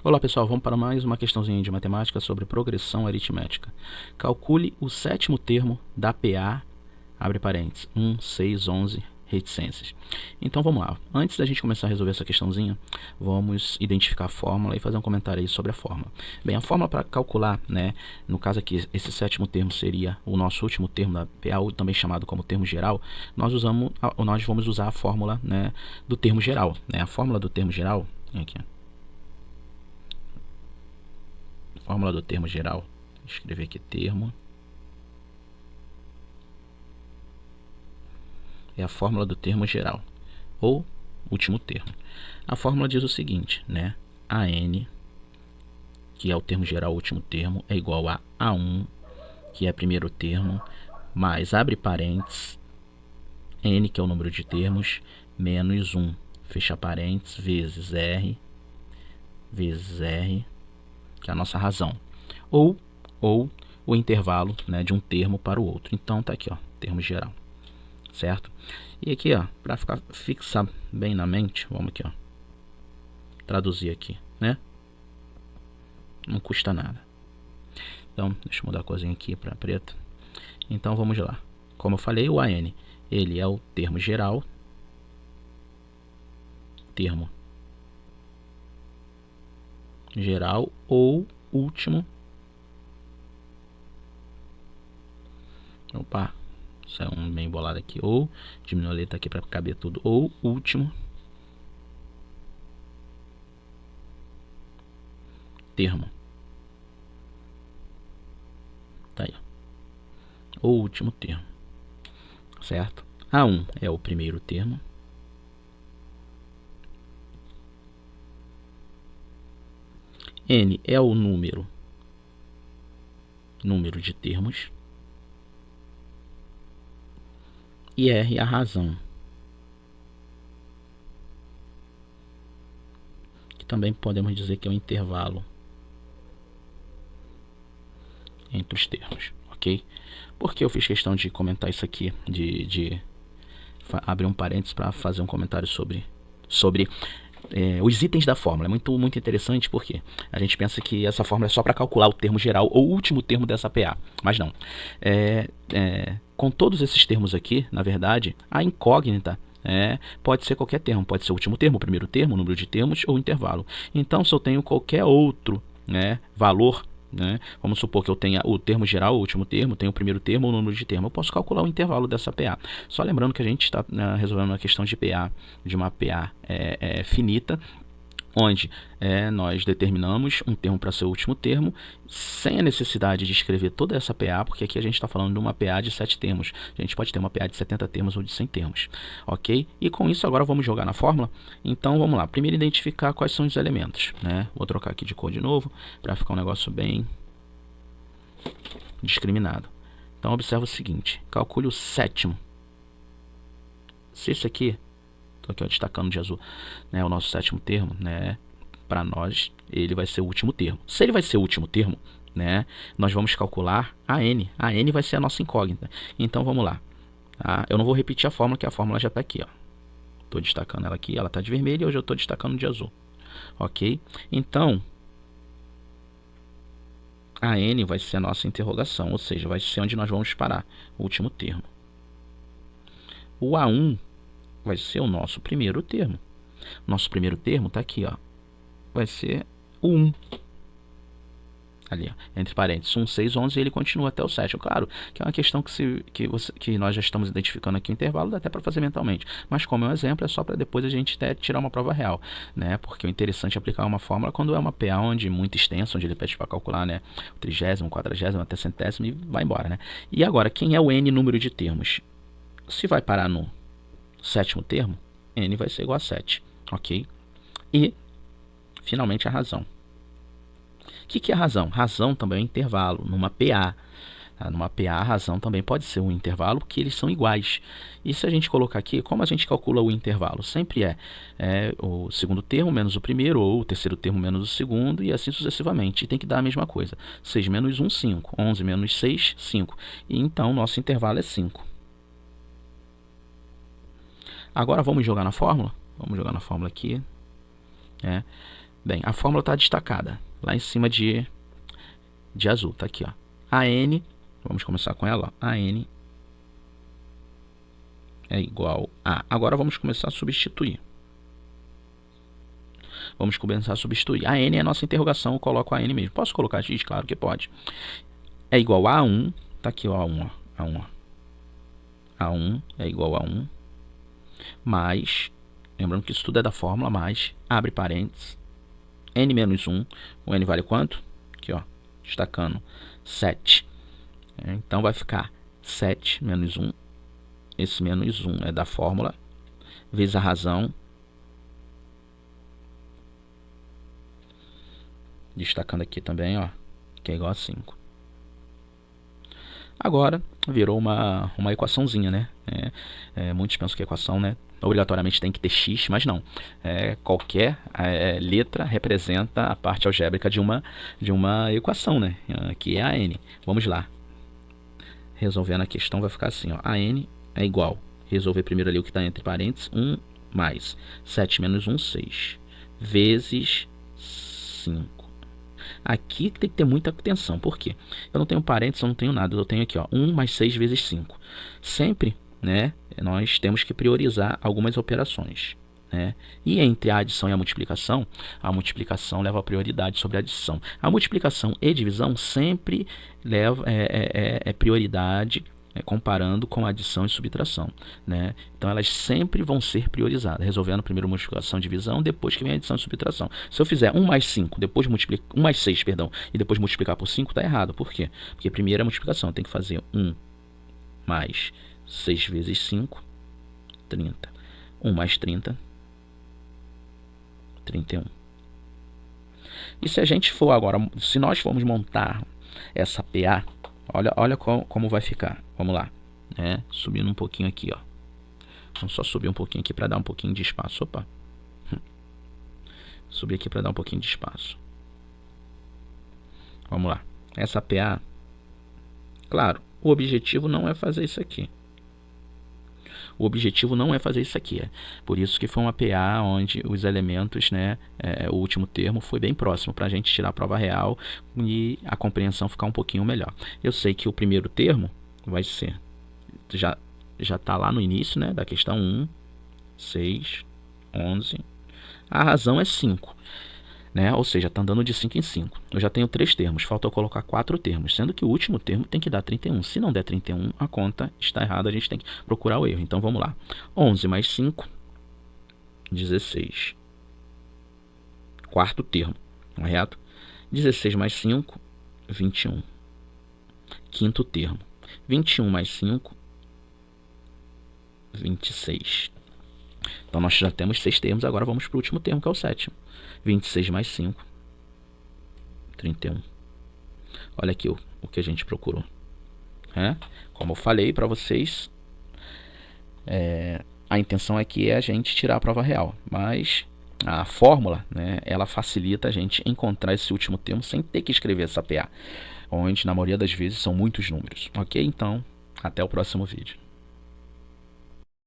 Olá pessoal, vamos para mais uma questãozinha de matemática sobre progressão aritmética. Calcule o sétimo termo da PA, abre parênteses, 1, 6, 11, reticências. Então vamos lá, antes da gente começar a resolver essa questãozinha, vamos identificar a fórmula e fazer um comentário aí sobre a fórmula. Bem, a fórmula para calcular, né, no caso aqui, esse sétimo termo seria o nosso último termo da PA, ou também chamado como termo geral, nós vamos usar a fórmula, né, do termo geral. Né? A fórmula do termo geral, aqui, fórmula do termo geral, vou escrever aqui termo, é a fórmula do termo geral, ou último termo. A fórmula diz o seguinte, né, AN, que é o termo geral, último termo, é igual a A1, que é primeiro termo, mais, abre parênteses, N, que é o número de termos, menos 1, fecha parênteses, vezes R, que é a nossa razão, ou o intervalo, né, de um termo para o outro. Então tá aqui, ó, termo geral, certo? E aqui, ó, para fixar bem na mente, vamos aqui, ó, traduzir aqui, né? Não custa nada. Então, deixa eu mudar a corzinha aqui para preto. Então vamos lá. Como eu falei, o AN, ele é o termo geral, ou último. Opa, isso é um bem bolado aqui. Ou, diminui a letra aqui para caber tudo. Ou último termo. Tá aí. Ou último termo. Certo? A1 é o primeiro termo. N é o número de termos. E R é a razão, que também podemos dizer que é o intervalo entre os termos, ok? Por que eu fiz questão de comentar isso aqui, de abrir um parênteses para fazer um comentário sobre os itens da fórmula? É muito interessante, porque a gente pensa que essa fórmula é só para calcular o termo geral ou o último termo dessa PA, mas não. Com todos esses termos aqui, na verdade, a incógnita pode ser qualquer termo, pode ser o último termo, o primeiro termo, o número de termos ou intervalo. Então, se eu tenho qualquer outro valor, vamos supor que eu tenha o termo geral, o último termo, tenho o primeiro termo ou o número de termo, eu posso calcular o intervalo dessa PA. Só lembrando que a gente está resolvendo uma questão de PA, de uma PA finita, onde nós determinamos um termo para ser o último termo, sem a necessidade de escrever toda essa PA, porque aqui a gente está falando de uma PA de 7 termos. A gente pode ter uma PA de 70 termos ou de 100 termos, ok? E com isso agora vamos jogar na fórmula. Então vamos lá, primeiro identificar quais são os elementos, né? Vou trocar aqui de cor de novo, para ficar um negócio bem discriminado. Então observa o seguinte, calcule o sétimo. Se esse aqui, estou aqui, ó, destacando de azul, né, o nosso sétimo termo, né, para nós ele vai ser o último termo. Se ele vai ser o último termo, né, nós vamos calcular a n. A n vai ser a nossa incógnita. Então vamos lá. Tá? Eu não vou repetir a fórmula, que a fórmula já está aqui. Estou destacando ela aqui, ela está de vermelho e hoje eu estou destacando de azul. Ok? Então, a n vai ser a nossa interrogação, ou seja, vai ser onde nós vamos parar, o último termo. O A1 vai ser o nosso primeiro termo. Nosso primeiro termo está aqui, ó. Vai ser o 1. Ali, ó, entre parênteses, 1, 6, 11, e ele continua até o 7. Claro que é uma questão que nós já estamos identificando aqui o intervalo, dá até para fazer mentalmente. Mas como é um exemplo, é só para depois a gente até tirar uma prova real, né? Porque o interessante é aplicar uma fórmula quando é uma PA onde muito extensa, onde ele pede para calcular, né, o 30º, 40º, até centésimo e vai embora, né? E agora, quem é o n número de termos? Se vai parar no sétimo termo, n vai ser igual a 7, ok? E, finalmente, a razão. O que é a razão? Razão também é um intervalo, numa PA. Tá? Numa PA, a razão também pode ser um intervalo, porque eles são iguais. E se a gente colocar aqui, como a gente calcula o intervalo? Sempre é o segundo termo menos o primeiro, ou o terceiro termo menos o segundo, e assim sucessivamente. E tem que dar a mesma coisa. 6 menos 1, 5. 11 menos 6, 5. E então, nosso intervalo é 5. Agora vamos jogar na fórmula? Vamos jogar na fórmula aqui. Bem, a fórmula está destacada lá em cima de azul, tá aqui, ó. AN, vamos começar com ela, ó. AN é igual a... Agora vamos começar a substituir. Vamos começar a substituir. A N é a nossa interrogação, eu coloco a N mesmo. Posso colocar X? Claro que pode. É igual a A1, tá aqui, ó, A1, ó, A1, ó. A1 é igual a 1, mais, lembrando que isso tudo é da fórmula, mais, abre parênteses, N menos 1, o N vale quanto? Aqui, ó, destacando, 7. Então vai ficar 7 menos 1, esse menos 1 é da fórmula, vezes a razão, destacando aqui também, ó, que é igual a 5. Agora virou uma equaçãozinha, né? Muitos pensam que a equação, né, obrigatoriamente tem que ter x, mas não. Qualquer letra representa a parte algébrica de uma equação, né? Que é a n. Vamos lá. Resolvendo a questão vai ficar assim, ó. A n é igual. Resolver primeiro ali o que está entre parênteses. 1 mais 7 menos 1, 6. Vezes 5. Aqui tem que ter muita atenção, por quê? Eu não tenho parênteses, eu não tenho nada, eu tenho aqui, ó, 1 mais 6 vezes 5. Sempre, né, nós temos que priorizar algumas operações, né? E entre a adição e a multiplicação leva a prioridade sobre a adição. A multiplicação e divisão sempre leva prioridade, comparando com adição e subtração, né? Então elas sempre vão ser priorizadas, resolvendo primeiro multiplicação e divisão, depois que vem a adição e subtração. Se eu fizer 1 mais 5, depois 1 mais 6, perdão, e depois multiplicar por 5, está errado. Por quê? Porque primeiro é a multiplicação, tem que fazer 1 mais 6 vezes 5, 30. 1 mais 30, 31. E se a gente for agora, se nós formos montar essa PA, olha como vai ficar. Vamos lá, né? Subindo um pouquinho aqui, ó. Vamos só subir um pouquinho aqui para dar um pouquinho de espaço. Opa. Subir aqui para dar um pouquinho de espaço. Vamos lá. Essa PA, claro, o objetivo não é fazer isso aqui. O objetivo não é fazer isso aqui. Por isso que foi uma PA onde os elementos, né, o último termo foi bem próximo para a gente tirar a prova real e a compreensão ficar um pouquinho melhor. Eu sei que o primeiro termo vai ser, já está lá no início, né, da questão 1, 6, 11. A razão é 5. Né? Ou seja, está andando de 5 em 5. Eu já tenho 3 termos, falta eu colocar 4 termos, sendo que o último termo tem que dar 31. Se não der 31, a conta está errada, a gente tem que procurar o erro. Então vamos lá. 11 mais 5, 16. Quarto termo, correto? 16 mais 5, 21. Quinto termo. 21 mais 5, 26. Então nós já temos 6 termos, agora vamos para o último termo, que é o sétimo. 26 mais 5, 31. Olha aqui o que a gente procurou. Como eu falei para vocês, a intenção aqui é a gente tirar a prova real, mas a fórmula, né, ela facilita a gente encontrar esse último termo sem ter que escrever essa PA, onde na maioria das vezes são muitos números. Ok? Então, até o próximo vídeo.